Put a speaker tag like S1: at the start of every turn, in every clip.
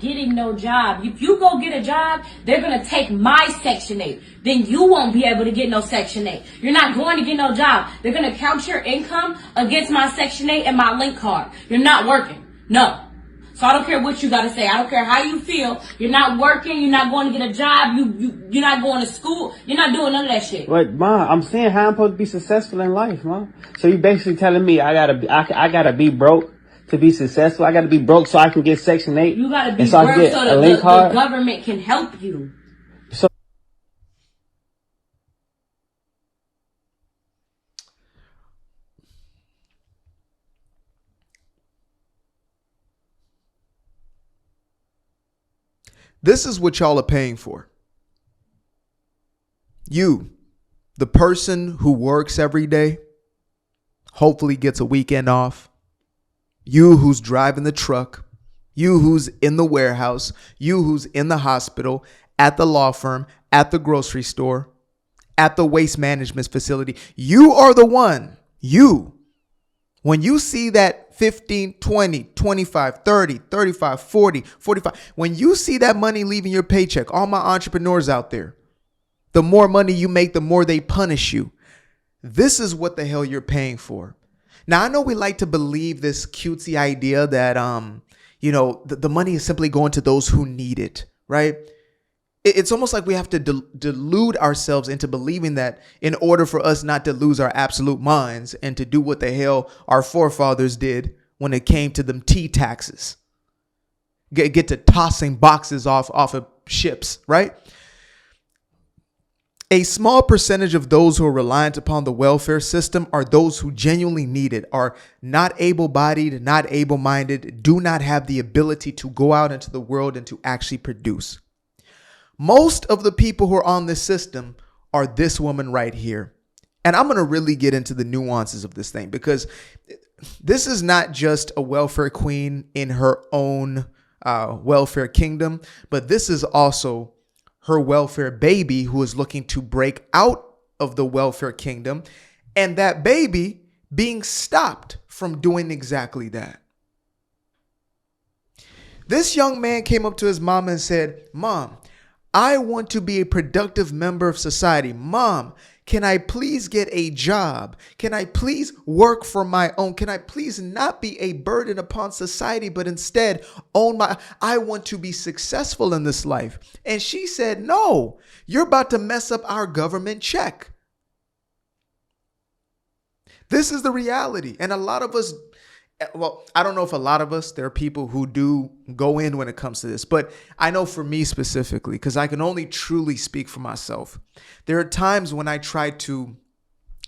S1: getting no job. If you go get a job, they're going to take my Section 8. Then you won't be able to get no Section 8. You're not going to get no job. They're going to count your income against my Section 8 and my link card. You're not working. No. So I don't care what you got to say. I don't care how you feel. You're not working. You're not going to get a job. You're not going to school. You're not doing none of that shit.
S2: But Ma, I'm saying how I'm supposed to be successful in life, Ma. So you basically telling me I gotta be broke to be successful. I gotta be broke so I can get Section 8.
S1: You gotta be broke so the government can help you.
S2: So
S3: this is what y'all are paying for. You, the person who works every day, hopefully gets a weekend off. You who's driving the truck. You who's in the warehouse. You who's in the hospital, at the law firm, at the grocery store, at the waste management facility. You are the one. You. When you see that 15, 20, 25, 30, 35, 40, 45, when you see that money leaving your paycheck, all my entrepreneurs out there, the more money you make, the more they punish you. This is what the hell you're paying for. Now, I know we like to believe this cutesy idea that, the money is simply going to those who need it, right? It's almost like we have to delude ourselves into believing that in order for us not to lose our absolute minds and to do what the hell our forefathers did when it came to them tea taxes, get to tossing boxes off of ships, right? A small percentage of those who are reliant upon the welfare system are those who genuinely need it, are not able-bodied, not able-minded, do not have the ability to go out into the world and to actually produce. Most of the people who are on this system are this woman right here. And I'm going to really get into the nuances of this thing, because this is not just a welfare queen in her own welfare kingdom, but this is also her welfare baby who is looking to break out of the welfare kingdom, and that baby being stopped from doing exactly that. This young man came up to his mom and said, "Mom, I want to be a productive member of society. Mom, can I please get a job? Can I please work for my own? Can I please not be a burden upon society, but instead I want to be successful in this life?" And she said, "No, you're about to mess up our government check." This is the reality. And a lot of us, well, I don't know if a lot of us, there are people who do go in when it comes to this, but I know for me specifically, because I can only truly speak for myself, there are times when I try to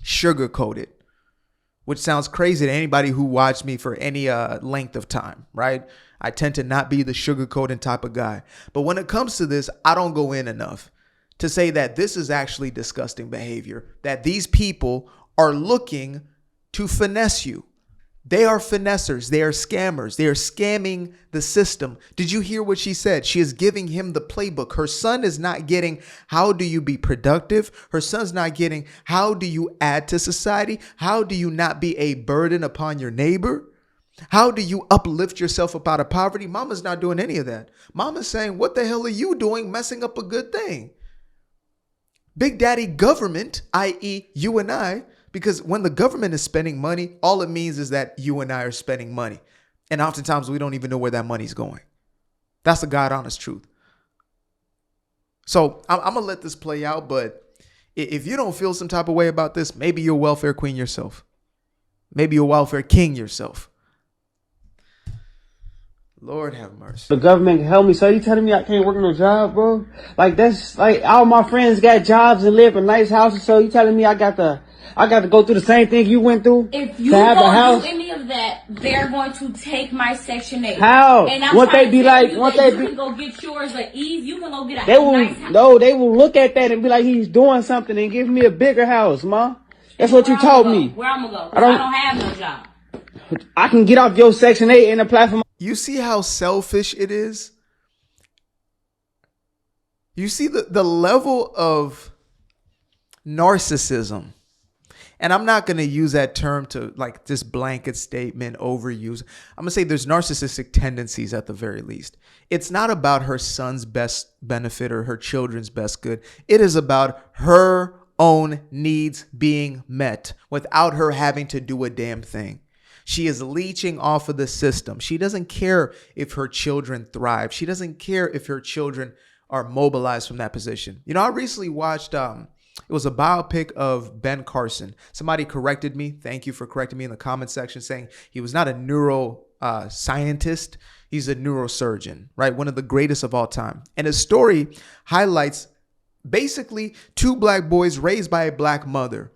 S3: sugarcoat it, which sounds crazy to anybody who watched me for any length of time, right? I tend to not be the sugarcoating type of guy. But when it comes to this, I don't go in enough to say that this is actually disgusting behavior, that these people are looking to finesse you. They are finessers. They are scammers. They are scamming the system. Did you hear what she said? She is giving him the playbook. Her son is not getting, how do you be productive? Her son's not getting, how do you add to society? How do you not be a burden upon your neighbor? How do you uplift yourself up out of poverty? Mama's not doing any of that. Mama's saying, what the hell are you doing messing up a good thing? Big Daddy government, i.e. you and I, because when the government is spending money, all it means is that you and I are spending money. And oftentimes we don't even know where that money's going. That's the God honest truth. So I'm going to let this play out. But if you don't feel some type of way about this, maybe you're a welfare queen yourself. Maybe you're a welfare king yourself. Lord have mercy.
S2: The government can help me. So you telling me I can't work no job, bro? Like, that's like all my friends got jobs and live in nice houses. So you telling me I got to go through the same thing you went through?
S1: If you
S2: to have a
S1: don't
S2: house?
S1: do any of that, they're going to take my Section 8.
S2: How?
S1: And I'm
S2: What
S1: trying
S2: they be
S1: to tell
S2: like?
S1: you
S2: What
S1: that
S2: they
S1: you
S2: be?
S1: can go get yours at ease. You can go get a
S2: They will.
S1: nice house.
S2: No, they will look at that and be like, he's doing something and give me a bigger house, ma. That's what you
S1: Where
S2: told
S1: I'ma go?
S2: me.
S1: Where I'm gonna go?
S2: I
S1: I
S2: don't-
S1: don't have no job.
S2: I can get off your Section 8 and apply for my.
S3: You see how selfish it is? You see the level of narcissism And I'm not going to use that term to like this blanket statement overuse. I'm going to say there's narcissistic tendencies at the very least. It's not about her son's best benefit or her children's best good. It is about her own needs being met without her having to do a damn thing. She is leeching off of the system. She doesn't care if her children thrive. She doesn't care if her children are mobilized from that position. You know, I recently watched it was a biopic of Ben Carson. Somebody corrected me. Thank you for correcting me in the comment section, saying he was not a neuro scientist. He's a neurosurgeon, right? One of the greatest of all time. And his story highlights basically two black boys raised by a black mother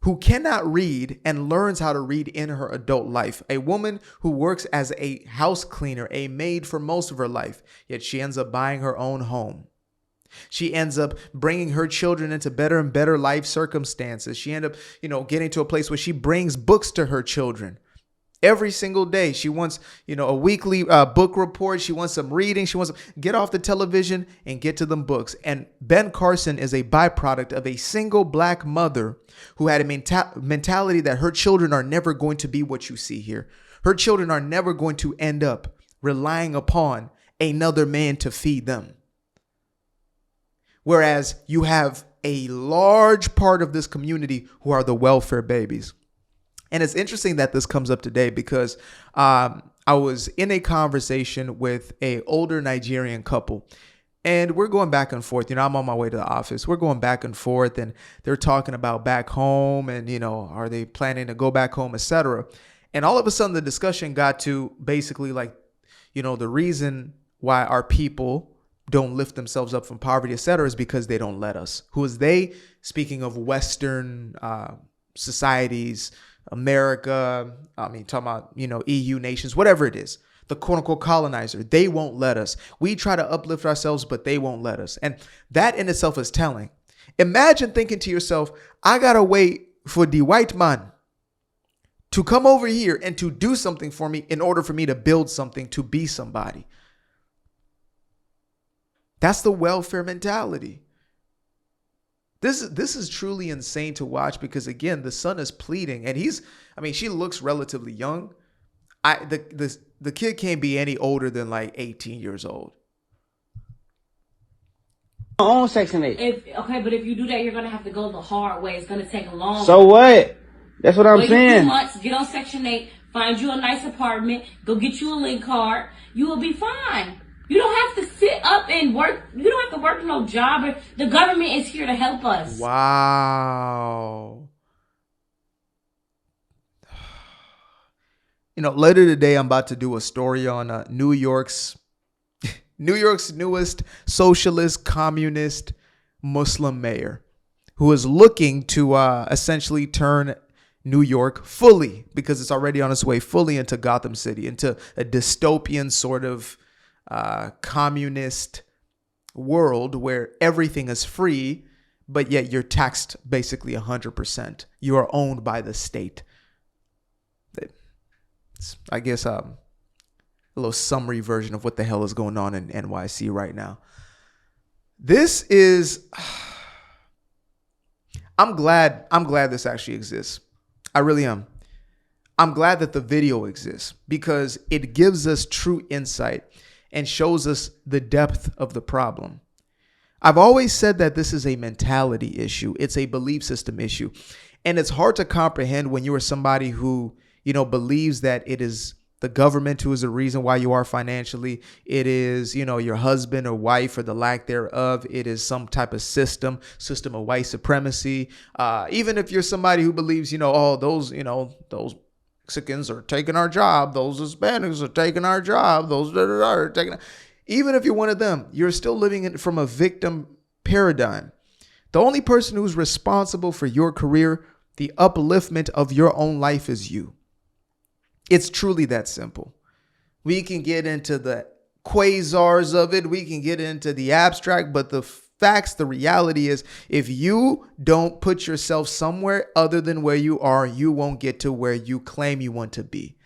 S3: who cannot read and learns how to read in her adult life. A woman who works as a house cleaner, a maid for most of her life, yet she ends up buying her own home. She ends up bringing her children into better and better life circumstances. She ends up, getting to a place where she brings books to her children every single day. She wants, a weekly book report. She wants some reading. She wants to get off the television and get to them books. And Ben Carson is a byproduct of a single black mother who had a mentality that her children are never going to be what you see here. Her children are never going to end up relying upon another man to feed them. Whereas you have a large part of this community who are the welfare babies. And it's interesting that this comes up today because I was in a conversation with an older Nigerian couple, and we're going back and forth. I'm on my way to the office. We're going back and forth, and they're talking about back home and, are they planning to go back home, etc. And all of a sudden the discussion got to basically like, the reason why our people don't lift themselves up from poverty, etc., is because they don't let us. Who is they? Speaking of Western societies, America, talking about, EU nations, whatever it is, the quote unquote colonizer, they won't let us. We try to uplift ourselves, but they won't let us. And that in itself is telling. Imagine thinking to yourself, I got to wait for the white man to come over here and to do something for me in order for me to build something, to be somebody. That's the welfare mentality. This is truly insane to watch because, again, the son is pleading and she looks relatively young. The kid can't be any older than like 18 years old.
S2: My own Section 8.
S1: But if you do that, you're going to have to go the hard way. It's going to take long.
S2: So what? That's what I'm
S1: Wait
S2: saying.
S1: 2 months, get on Section 8, find you a nice apartment, go get you a link card. You will be fine. You don't have to sit up and work. You don't have to work no job. The government is here to help us.
S3: Wow. Later today, I'm about to do a story on New York's newest socialist, communist, Muslim mayor who is looking to essentially turn New York fully, because it's already on its way fully, into Gotham City, into a dystopian sort of communist world where everything is free, but yet you're taxed basically 100%. You are owned by the state. It's, I guess a little summary version of what the hell is going on in NYC right now. This is, I'm glad this actually exists. I really am. I'm glad that the video exists because it gives us true insight and shows us the depth of the problem. I've always said that this is a mentality issue. It's a belief system issue. And it's hard to comprehend when you are somebody who, believes that it is the government who is the reason why you are financially. It is, your husband or wife or the lack thereof. It is some type of system of white supremacy. Even if you're somebody who believes, those Mexicans are taking our job. Those Hispanics are taking our job. Those are taking. Even if you're one of them, you're still living from a victim paradigm. The only person who's responsible for your career, the upliftment of your own life, is you. It's truly that simple. We can get into the quasars of it. We can get into the abstract, but the facts, the reality is, if you don't put yourself somewhere other than where you are, you won't get to where you claim you want to be.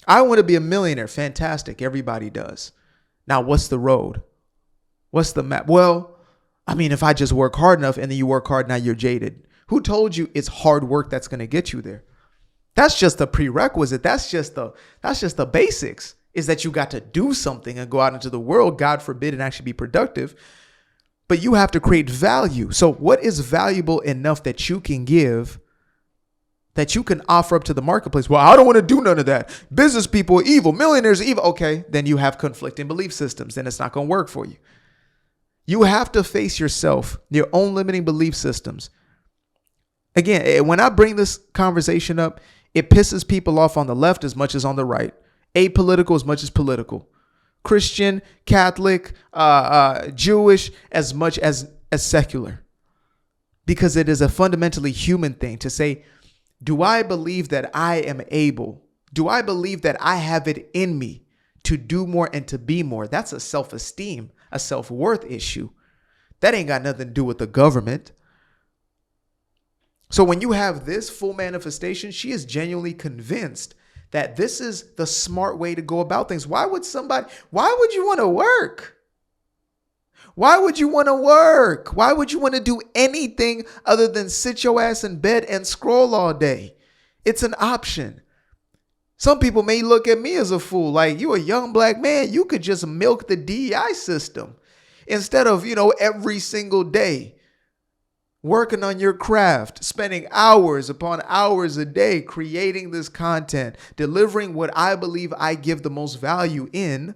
S3: I want to be a millionaire. Fantastic. Everybody does. Now, what's the road? What's the map? Well, if I just work hard enough, and then you work hard, now you're jaded. Who told you it's hard work that's going to get you there? That's just the prerequisite. That's just the basics, is that you got to do something and go out into the world, God forbid, and actually be productive. But you have to create value. So what is valuable enough that you can give, that you can offer up to the marketplace? Well, I don't want to do none of that. Business people are evil. Millionaires are evil. Okay, then you have conflicting belief systems, and it's not going to work for you. You have to face yourself, your own limiting belief systems. Again, when I bring this conversation up, it pisses people off on the left as much as on the right. Apolitical as much as political. Christian, Catholic, Jewish as much as secular. Because it is a fundamentally human thing to say, do I believe that I am able? Do I believe that I have it in me to do more and to be more? That's a self-esteem, a self-worth issue. That ain't got nothing to do with the government. So when you have this full manifestation, she is genuinely convinced that this is the smart way to go about things. Why would you want to work? Why would you want to work? Why would you want to do anything other than sit your ass in bed and scroll all day? It's an option. Some people may look at me as a fool. Like, you a young black man, you could just milk the DEI system instead of, every single day working on your craft, spending hours upon hours a day creating this content, delivering what I believe I give the most value in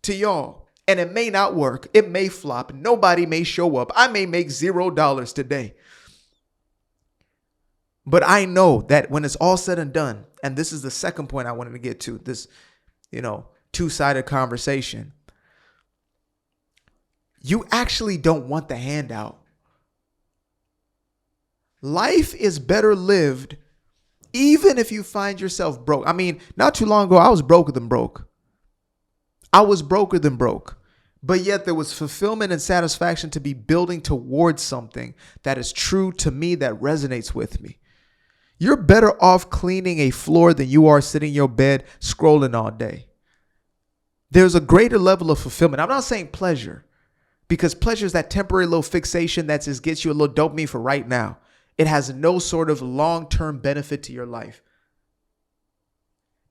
S3: to y'all. And it may not work. It may flop. Nobody may show up. I may make $0 today. But I know that when it's all said and done, and this is the second point I wanted to get to, this, two-sided conversation. You actually don't want the handout. Life is better lived even if you find yourself broke. I mean, not too long ago, I was broker than broke. I was broker than broke. But yet there was fulfillment and satisfaction to be building towards something that is true to me, that resonates with me. You're better off cleaning a floor than you are sitting in your bed scrolling all day. There's a greater level of fulfillment. I'm not saying pleasure, because pleasure is that temporary little fixation that just gets you a little dopamine for right now. It has no sort of long-term benefit to your life.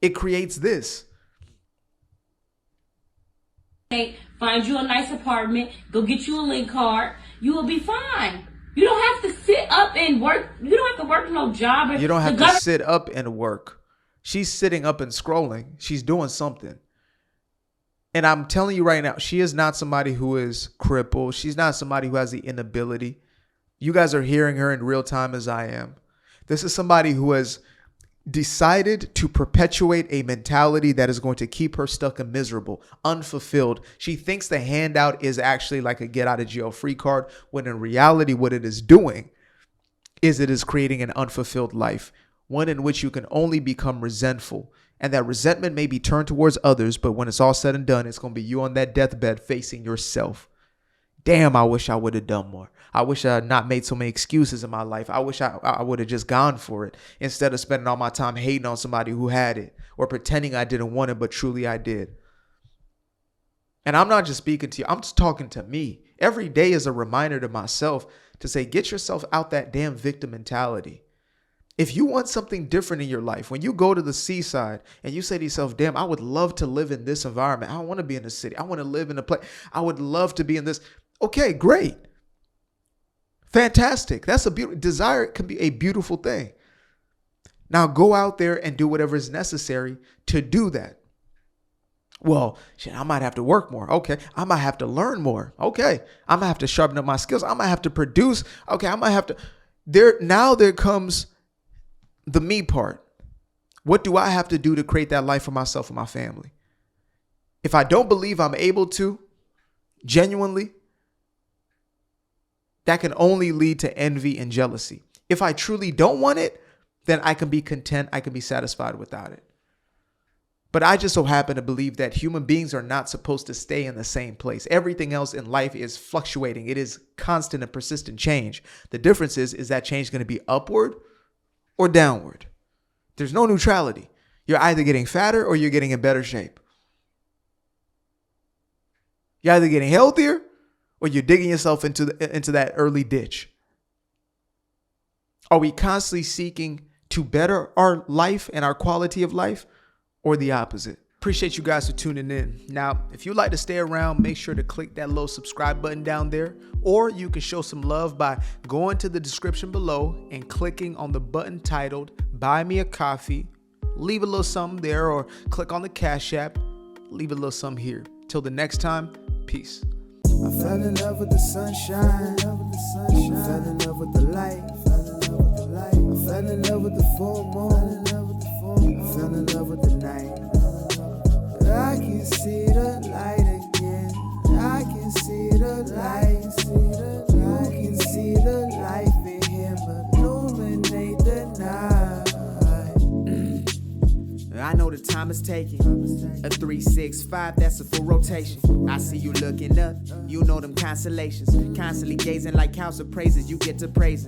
S3: It creates this.
S1: Hey, find you a nice apartment, go get you a link card, you will be fine. You don't have to sit up and work. You don't have to work no job.
S3: You don't have to sit up and work. She's sitting up and scrolling. She's doing something. And I'm telling you right now, she is not somebody who is crippled. She's not somebody who has the inability. You guys are hearing her in real time as I am. This is somebody who has decided to perpetuate a mentality that is going to keep her stuck and miserable, unfulfilled. She thinks the handout is actually like a get out of jail free card, when in reality, what it is doing is it is creating an unfulfilled life, one in which you can only become resentful. And that resentment may be turned towards others, but when it's all said and done, it's going to be you on that deathbed facing yourself. Damn, I wish I would have done more. I wish I had not made so many excuses in my life. I wish I would have just gone for it instead of spending all my time hating on somebody who had it, or pretending I didn't want it, but truly I did. And I'm not just speaking to you. I'm just talking to me. Every day is a reminder to myself to say, get yourself out that damn victim mentality. If you want something different in your life, when you go to the seaside and you say to yourself, damn, I would love to live in this environment. I don't want to be in the city. I want to live in a place. I would love to be in this. Okay, great. Fantastic. That's a beautiful desire. Can be a beautiful thing. Now go out there and do whatever is necessary to do that. Well, shit, I might have to work more. Okay. I might have to learn more. Okay. I might have to sharpen up my skills. I might have to produce. Okay. I might have to. There comes the me part. What do I have to do to create that life for myself and my family? If I don't believe I'm able to, genuinely, that can only lead to envy and jealousy. If I truly don't want it, then I can be content. I can be satisfied without it. But I just so happen to believe that human beings are not supposed to stay in the same place. Everything else in life is fluctuating. It is constant and persistent change. The difference is that change going to be upward or downward? There's no neutrality. You're either getting fatter or you're getting in better shape. You're either getting healthier or you're digging yourself into that early ditch. Are we constantly seeking to better our life and our quality of life, or the opposite? Appreciate you guys for tuning in. Now, if you'd like to stay around, make sure to click that little subscribe button down there, or you can show some love by going to the description below and clicking on the button titled Buy Me a Coffee. Leave a little something there, or click on the Cash App. Leave a little something here. Till the next time, peace.
S4: I fell in love with the sunshine. I fell in love with the light. I fell in love with the full moon. I fell in love with the night. I can see the light again. I can see the light. You can see the life in him illuminate the night. I know the time is taking. A 365, that's a full rotation. I see you looking up, you know them constellations. Constantly gazing like house of praises, you get to praising.